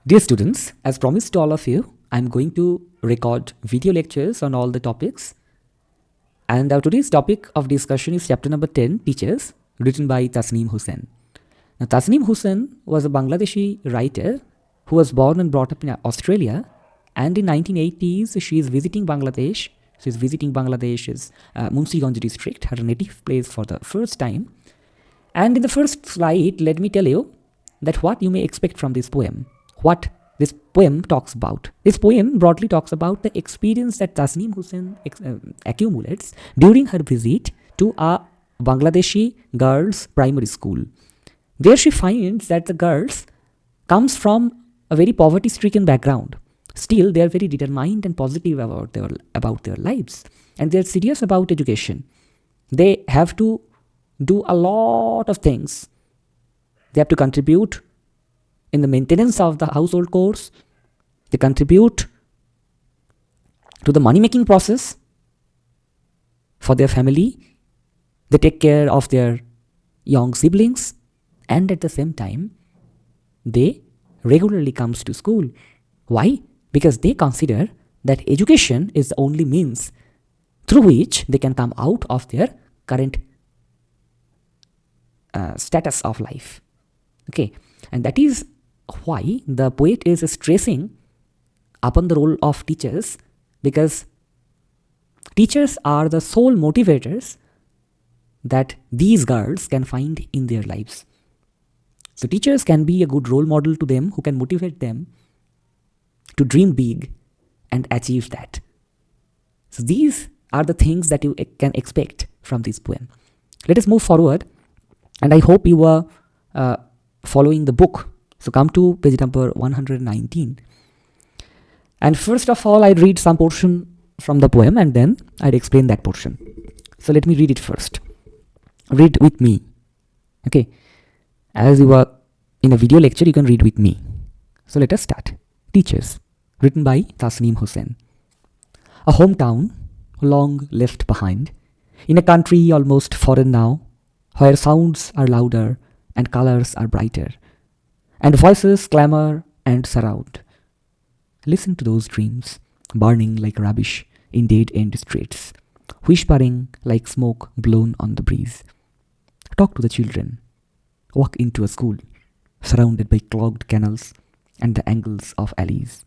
Dear students, as promised to all of you, I'm going to record video lectures on all the topics. And our today's topic of discussion is chapter number 10, Teachers, written by Tasnim Hossain. Now, Tasnim Hossain was a Bangladeshi writer who was born and brought up in Australia. And in 1980s, she is visiting Bangladesh. She is visiting Bangladesh's Munshiganj district, her native place, for the first time. And in the first slide, let me tell you that what you may expect from this poem. What this poem talks about. This poem broadly talks about the experience that Tasnim Hossain accumulates during her visit to a Bangladeshi girls' primary school. There she finds that the girls comes from a very poverty-stricken background. Still, they are very determined and positive about their lives, and they are serious about education. They have to do a lot of things. They have to contribute in the maintenance of the household chores. They contribute to the money-making process for their family. They take care of their young siblings, and at the same time, they regularly comes to school. Why? Because they consider that education is the only means through which they can come out of their current status of life. Okay, and that is why the poet is stressing upon the role of teachers, because teachers are the sole motivators that these girls can find in their lives. So teachers can be a good role model to them, who can motivate them to dream big and achieve that. So these are the things that you can expect from this poem. Let us move forward, and I hope you are following the book. So come to page number 119. And first of all, I'd read some portion from the poem, and then I'd explain that portion. So let me read it first. Read with me. Okay. As you are in a video lecture, you can read with me. So let us start. Teachers, written by Tasnim Hossain. A hometown long left behind, in a country almost foreign now, where sounds are louder and colors are brighter, and voices clamor and surround. Listen to those dreams, burning like rubbish in dead-end streets, whispering like smoke blown on the breeze. Talk to the children. Walk into a school, surrounded by clogged canals and the angles of alleys.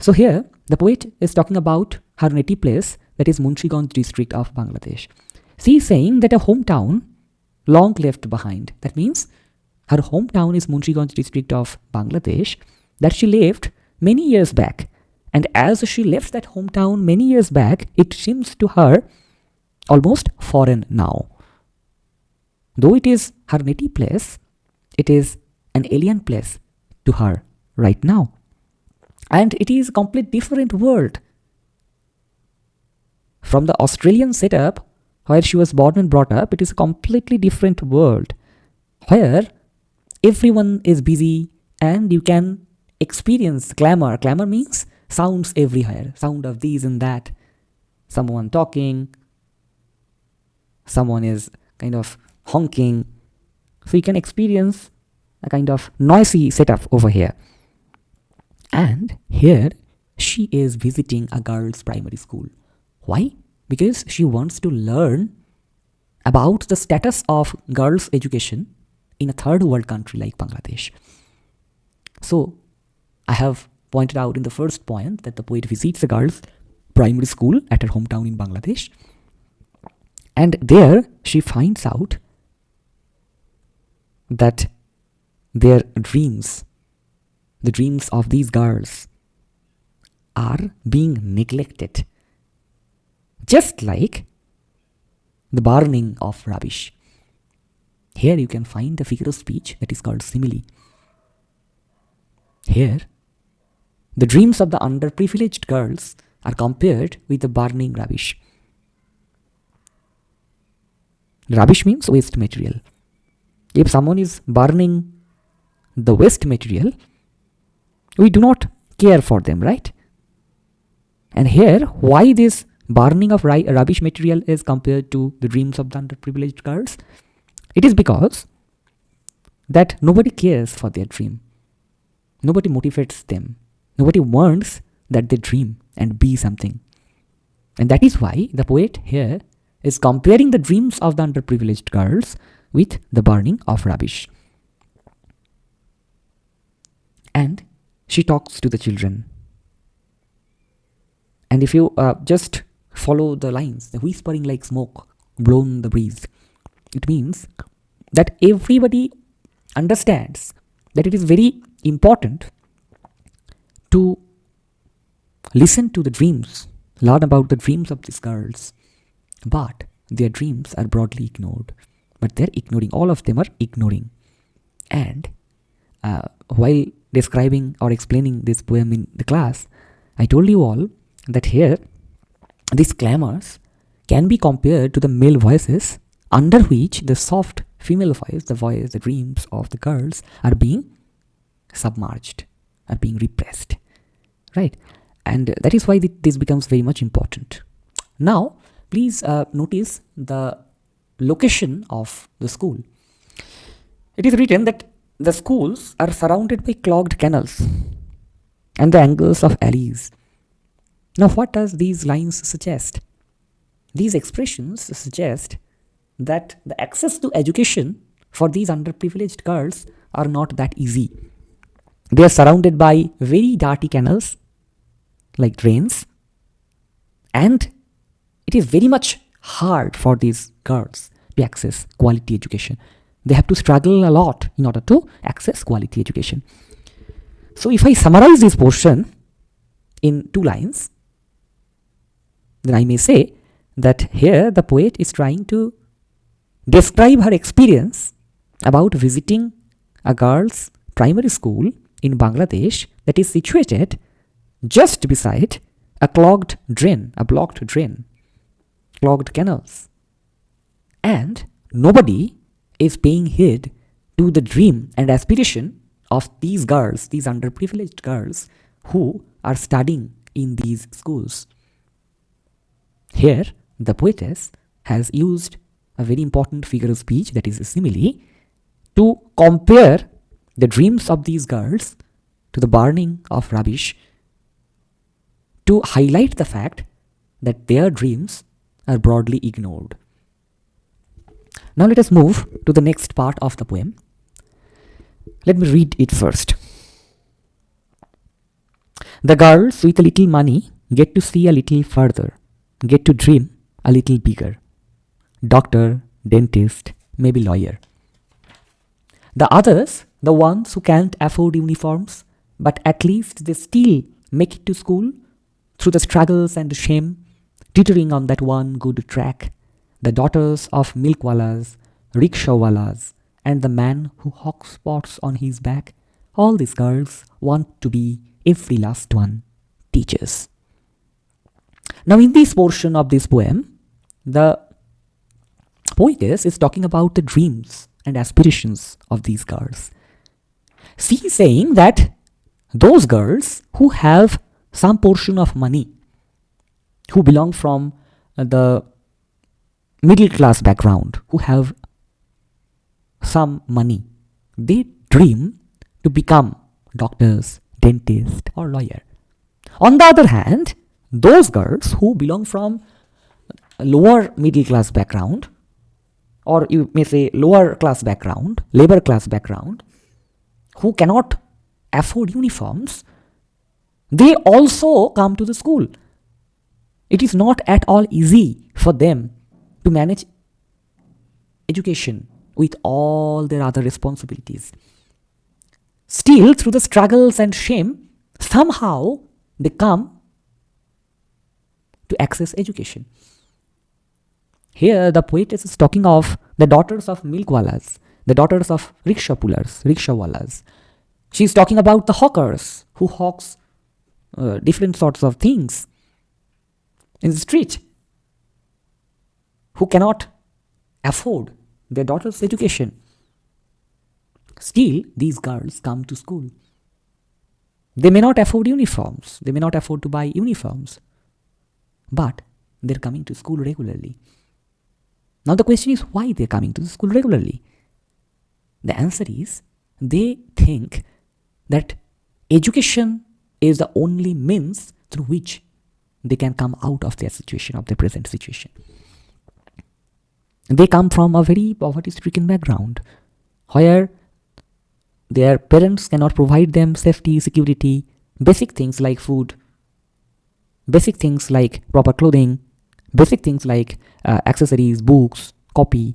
So here, the poet is talking about her native place, that is Munshiganj district of Bangladesh. She is saying that a hometown long left behind. That means her hometown is Munshiganj district of Bangladesh, that she left many years back. And as she left that hometown many years back, it seems to her almost foreign now. Though it is her native place, it is an alien place to her right now. And it is a complete different world from the Australian setup where she was born and brought up. It is a completely different world where everyone is busy and you can experience clamor. Clamor means sounds everywhere, sound of these and that. Someone talking, someone is kind of honking. So you can experience a kind of noisy setup over here. And here she is visiting a girls' primary school. Why? Because she wants to learn about the status of girls' education in a third world country like Bangladesh. So I have pointed out in the first point that the poet visits a girls' primary school at her hometown in Bangladesh. And there she finds out that their dreams, the dreams of these girls, are being neglected, just like the burning of rubbish. Here you can find a figure of speech that is called simile. Here, the dreams of the underprivileged girls are compared with the burning rubbish. Rubbish means waste material. If someone is burning the waste material, we do not care for them, right? And here, why this burning of rubbish material is compared to the dreams of the underprivileged girls? It is because that nobody cares for their dream. Nobody motivates them. Nobody wants that they dream and be something. And that is why the poet here is comparing the dreams of the underprivileged girls with the burning of rubbish. And she talks to the children. And if you just follow the lines, the whispering like smoke blown in the breeze, it means that everybody understands that it is very important to listen to the dreams, learn about the dreams of these girls, but their dreams are broadly ignored. But they're ignoring, all of them are ignoring. And while describing or explaining this poem in the class, I told you all that here these clamors can be compared to the male voices under which the soft female voice, the dreams of the girls are being submerged, are being repressed, right? And that is why this becomes very much important. Now, please notice the location of the school. It is written that the schools are surrounded by clogged canals and the angles of alleys. Now, what does these lines suggest? These expressions suggest that the access to education for these underprivileged girls are not that easy. They are surrounded by very dirty canals like drains, and it is very much hard for these girls to access quality education. They have to struggle a lot in order to access quality education. So if I summarize this portion in 2 lines, then I may say that here the poet is trying to describe her experience about visiting a girls' primary school in Bangladesh that is situated just beside a clogged drain, a blocked drain, clogged canals. And nobody is paying heed to the dream and aspiration of these girls, these underprivileged girls who are studying in these schools. Here, the poetess has used a very important figure of speech, that is a simile, to compare the dreams of these girls to the burning of rubbish, to highlight the fact that their dreams are broadly ignored. Now let us move to the next part of the poem. Let me read it first. The girls with a little money get to see a little further, get to dream a little bigger. Doctor, dentist, maybe lawyer. The others, the ones who can't afford uniforms, but at least they still make it to school through the struggles and the shame, teetering on that one good track. The daughters of milkwalas, rickshawalas, and the man who hawks pots on his back, all these girls want to be, every last one, teachers. Now in this portion of this poem, the poetess is talking about the dreams and aspirations of these girls. She is saying that those girls who have some portion of money, who belong from the middle class background, who have some money, they dream to become doctors, dentist, or lawyer. On the other hand, those girls who belong from a lower middle class background, or you may say lower class background, labor class background, who cannot afford uniforms, they also come to the school. It is not at all easy for them to manage education with all their other responsibilities. Still, through the struggles and shame, somehow they come to access education. Here, the poetess is talking of the daughters of milkwalas, the daughters of rickshawalas. She is talking about the hawkers who hawks different sorts of things in the street, who cannot afford their daughter's education. Still, these girls come to school. They may not afford uniforms, they may not afford to buy uniforms, but they're coming to school regularly. Now the question is, why they're coming to the school regularly? The answer is, they think that education is the only means through which they can come out of their situation, of their present situation. They come from a very poverty-stricken background where their parents cannot provide them safety, security, basic things like food, basic things like proper clothing, basic things like accessories, books, copy.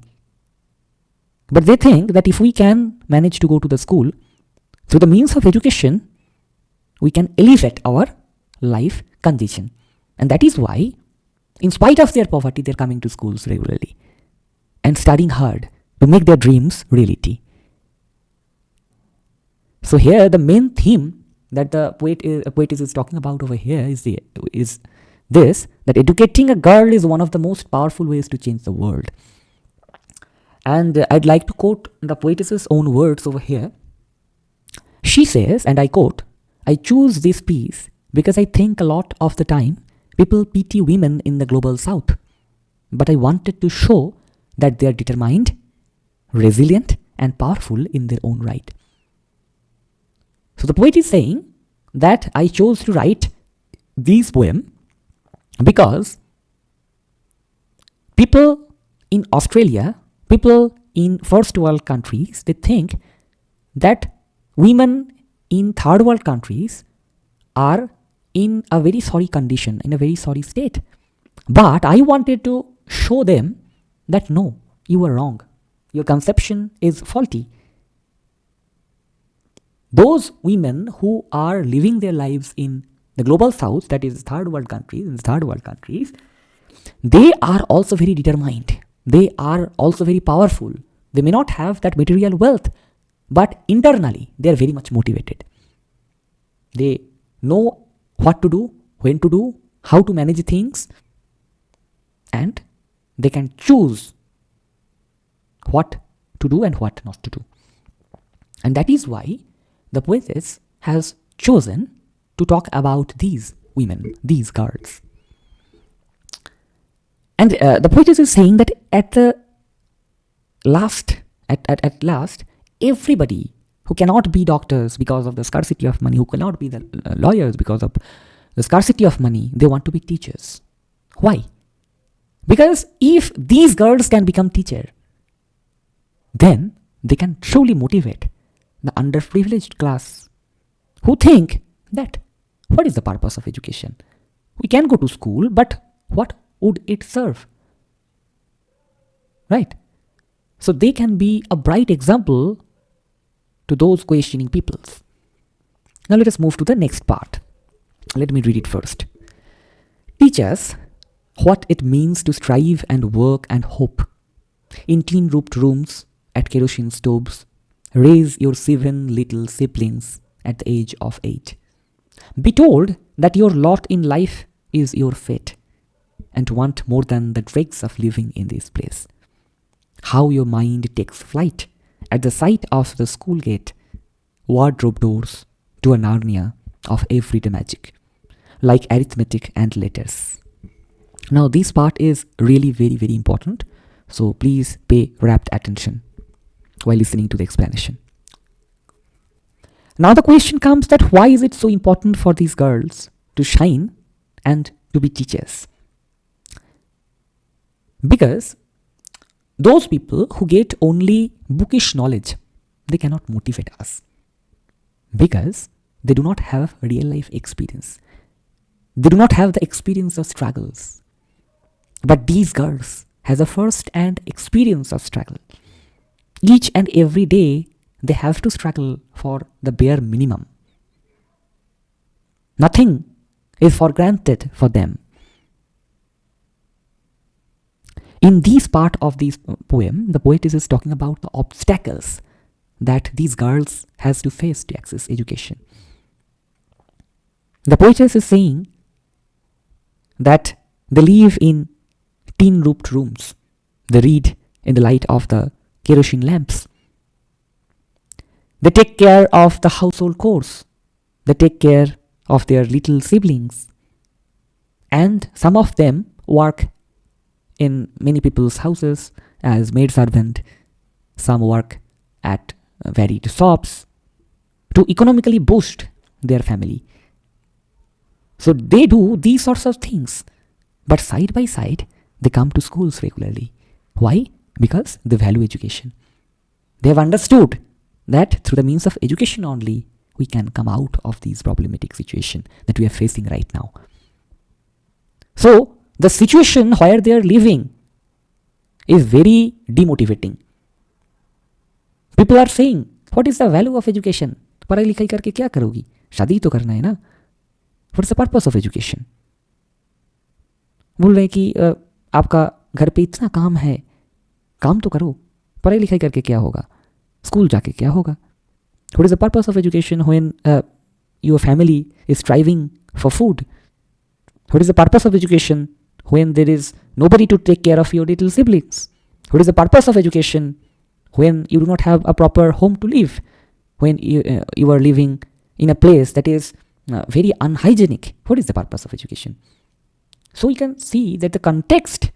But they think that if we can manage to go to the school, through the means of education, we can elevate our life condition. And that is why, in spite of their poverty, they're coming to schools regularly and studying hard to make their dreams reality. So here, the main theme that the poetess is talking about over here is this, that educating a girl is one of the most powerful ways to change the world. And I'd like to quote the poetess's own words over here. She says, and I quote, "I choose this piece because I think a lot of the time people pity women in the global south. But I wanted to show that they are determined, resilient, and powerful in their own right." So the poet is saying that I chose to write this poem because people in Australia, people in first world countries, they think that women in third world countries are in a very sorry condition, in a very sorry state. But I wanted to show them that no, you are wrong. Your conception is faulty. Those women who are living their lives in the global south, that is third world countries, they are also very determined. They are also very powerful. They may not have that material wealth, but internally they are very much motivated. They know what to do, when to do, how to manage things, and they can choose what to do and what not to do. And that is why the poetess has chosen to talk about these women, these girls. And the poetess is saying that at last, everybody who cannot be doctors because of the scarcity of money, who cannot be the lawyers because of the scarcity of money, they want to be teachers. Why? Because if these girls can become teachers, then they can truly motivate the underprivileged class who think that what is the purpose of education? We can go to school, but what would it serve? Right? So they can be a bright example to those questioning peoples. Now let us move to the next part. Let me read it first. Teach us what it means to strive and work and hope. In tin-roofed rooms, at kerosene stoves, raise your 7 little siblings at the age of 8. Be told that your lot in life is your fate, and want more than the dregs of living in this place. How your mind takes flight at the sight of the school gate, wardrobe doors to a Narnia of everyday magic, like arithmetic and letters. Now this part is really very, very important, so please pay rapt attention while listening to the explanation. Now the question comes that why is it so important for these girls to shine and to be teachers? Because those people who get only bookish knowledge, they cannot motivate us. Because they do not have real life experience. They do not have the experience of struggles. But these girls has a first-hand experience of struggle. Each and every day, they have to struggle for the bare minimum. Nothing is for granted for them. In this part of this poem, the poetess is talking about the obstacles that these girls has to face to access education. The poetess is saying that they live in tin-roofed rooms. They read in the light of the kerosene lamps. They take care of the household chores. They take care of their little siblings. And some of them work in many people's houses as maid servant. Some work at varied shops to economically boost their family. So they do these sorts of things. But side by side, they come to schools regularly. Why? Because they value education. They have understood that through the means of education only, we can come out of these problematic situation that we are facing right now. So the situation where they are living is very demotivating. People are saying, what is the value of education? पढ़ाई लिखाई करके क्या करोगी? शादी तो करना है ना. What is the purpose of education? बोल रहे हैं कि आपका घर पे इतना काम है, काम तो करो, पढ़ाई लिखाई करके क्या होगा, स्कूल जाके क्या होगा. What is the purpose of education when your family is striving for food? What is the purpose of education when there is nobody to take care of your little siblings? What is the purpose of education when you do not have a proper home to live, when you are living in a place that is very unhygienic? What is the purpose of education? So you can see that the context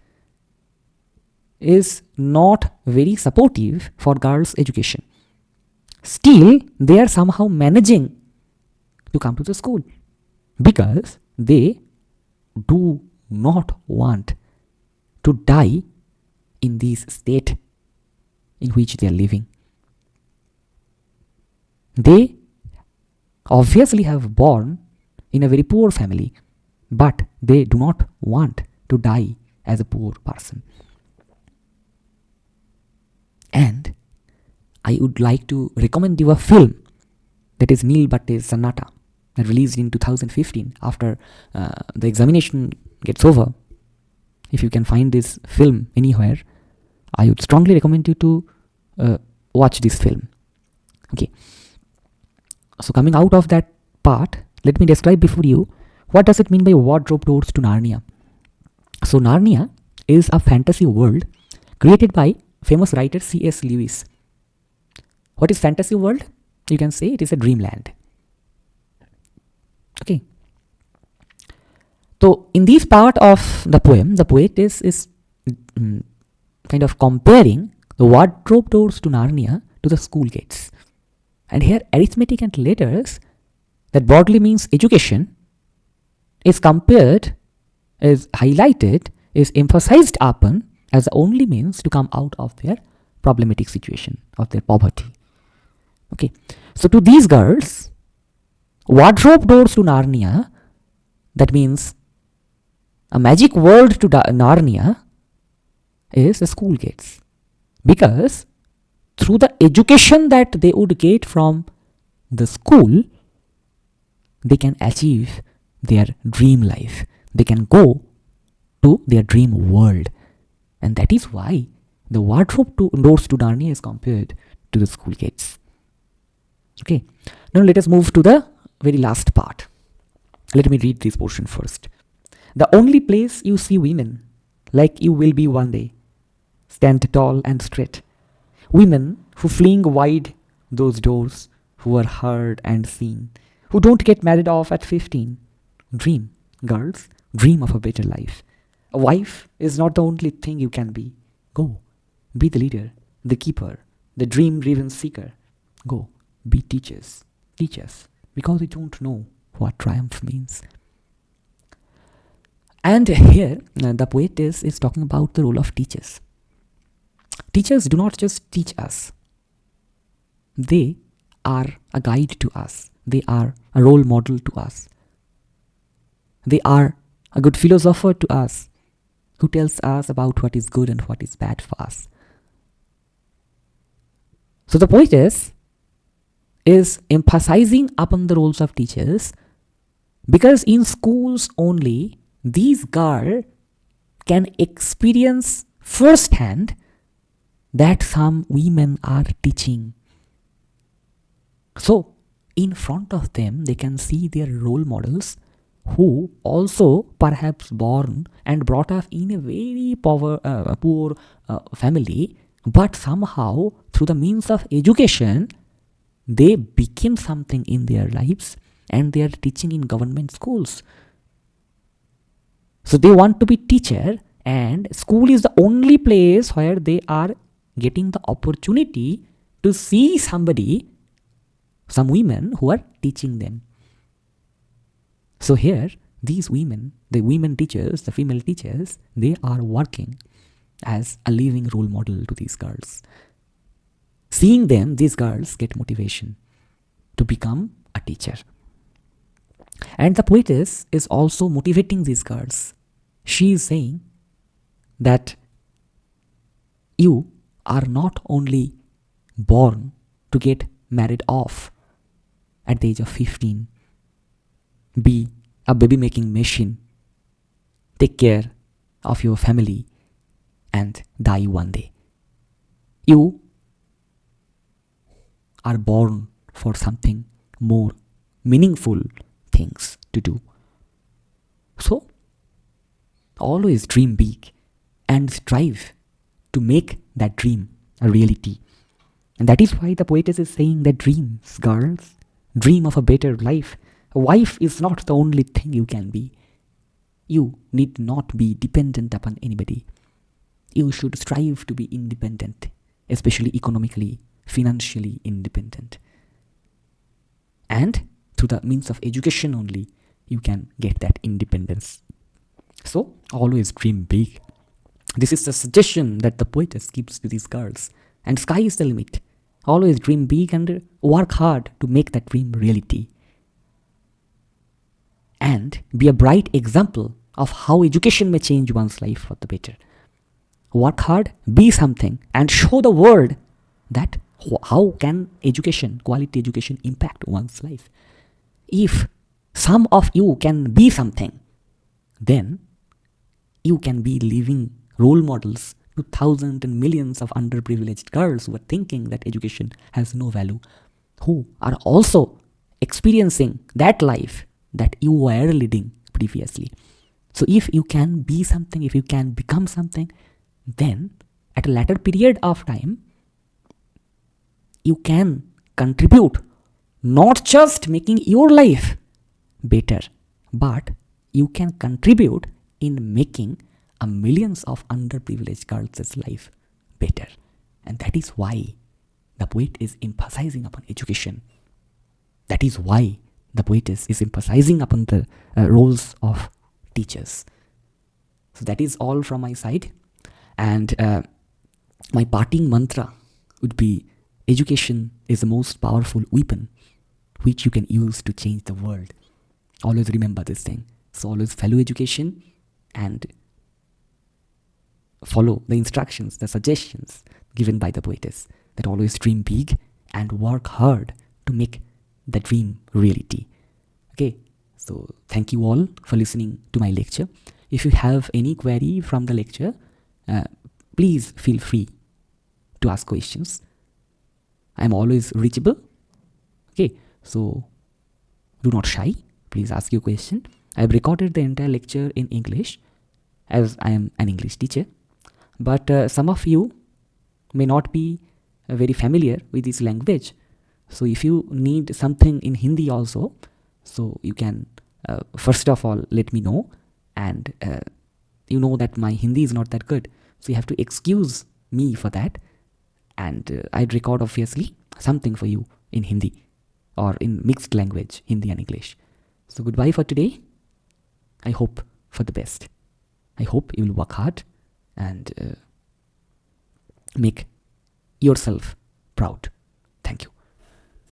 is not very supportive for girls' education. Still, they are somehow managing to come to the school because they do not want to die in this state in which they are living. They obviously have born in a very poor family, but they do not want to die as a poor person. And I would like to recommend you a film that is Neil Bhatte's Sannata, that released in 2015 after the examination gets over. If you can find this film anywhere, I would strongly recommend you to watch this film. Okay. So coming out of that part, let me describe before you what does it mean by wardrobe doors to Narnia. So Narnia is a fantasy world created by famous writer C.S. Lewis. What is fantasy world? You can say it is a dreamland. Okay. So in this part of the poem, the poet is kind of comparing the wardrobe doors to Narnia to the school gates. And here arithmetic and letters, that broadly means education, is compared, is highlighted, is emphasized upon as the only means to come out of their problematic situation, of their poverty. Okay, so to these girls, wardrobe doors to Narnia, that means a magic world to Narnia, is the school gates. Because through the education that they would get from the school, they can achieve their dream life. They can go to their dream world. And that is why the wardrobe doors to Narnia is compared to the school gates. Okay, now let us move to the very last part. Let me read this portion first. The only place you see women, like you will be one day, stand tall and straight. Women who fling wide those doors, who are heard and seen, who don't get married off at 15. Dream, girls, dream of a better life. A wife is not the only thing you can be. Go, be the leader, the keeper, the dream-driven seeker. Go, be teachers, teach us, because we don't know what triumph means. And here, the poet is talking about the role of teachers. Teachers do not just teach us. They are a guide to us. They are a role model to us. They are a good philosopher to us, who tells us about what is good and what is bad for us. So the poetess is emphasizing upon the roles of teachers because in schools only these girls can experience firsthand that some women are teaching. So in front of them they can see their role models who also perhaps born and brought up in a very poor family, but somehow through the means of education they became something in their lives and they are teaching in government schools. So they want to be teacher, and school is the only place where they are getting the opportunity to see somebody, some women who are teaching them. So here, these women, the women teachers, the female teachers, they are working as a living role model to these girls. Seeing them, these girls get motivation to become a teacher. And the poetess is also motivating these girls. She is saying that you are not only born to get married off at the age of 15, be a baby making machine, take care of your family, and die one day. You are born for something more meaningful things to do. So, always dream big and strive to make that dream a reality. And that is why the poetess is saying that dreams, girls, dream of a better life. A wife is not the only thing you can be. You need not be dependent upon anybody. You should strive to be independent, especially economically, financially independent. And through the means of education only, you can get that independence. So, always dream big. This is the suggestion that the poetess gives to these girls. And sky is the limit. Always dream big and work hard to make that dream reality. And be a bright example of how education may change one's life for the better. Work hard, be something, and show the world that how can education, quality education, impact one's life. If some of you can be something, then you can be living role models to thousands and millions of underprivileged girls who are thinking that education has no value, who are also experiencing that life that you were leading previously. So if you can be something, if you can become something, then at a later period of time, you can contribute not just making your life better, but you can contribute in making a millions of underprivileged girls' life better. And that is why the poet is emphasizing upon education. That is why the poetess is emphasizing upon the roles of teachers. So that is all from my side. And my parting mantra would be, education is the most powerful weapon which you can use to change the world. Always remember this thing. So always value education and follow the instructions, the suggestions given by the poetess, that always dream big and work hard to make the dream reality. Okay, so thank you all for listening to my lecture. If you have any query from the lecture, please feel free to ask questions. I am always reachable. Okay, so do not shy. Please ask your question. I have recorded the entire lecture in English as I am an English teacher. But some of you may not be very familiar with this language. So if you need something in Hindi also, so you can first of all let me know. And you know that my Hindi is not that good. So you have to excuse me for that. And I'd record obviously something for you in Hindi or in mixed language, Hindi and English. So goodbye for today. I hope for the best. I hope you will work hard and make yourself proud.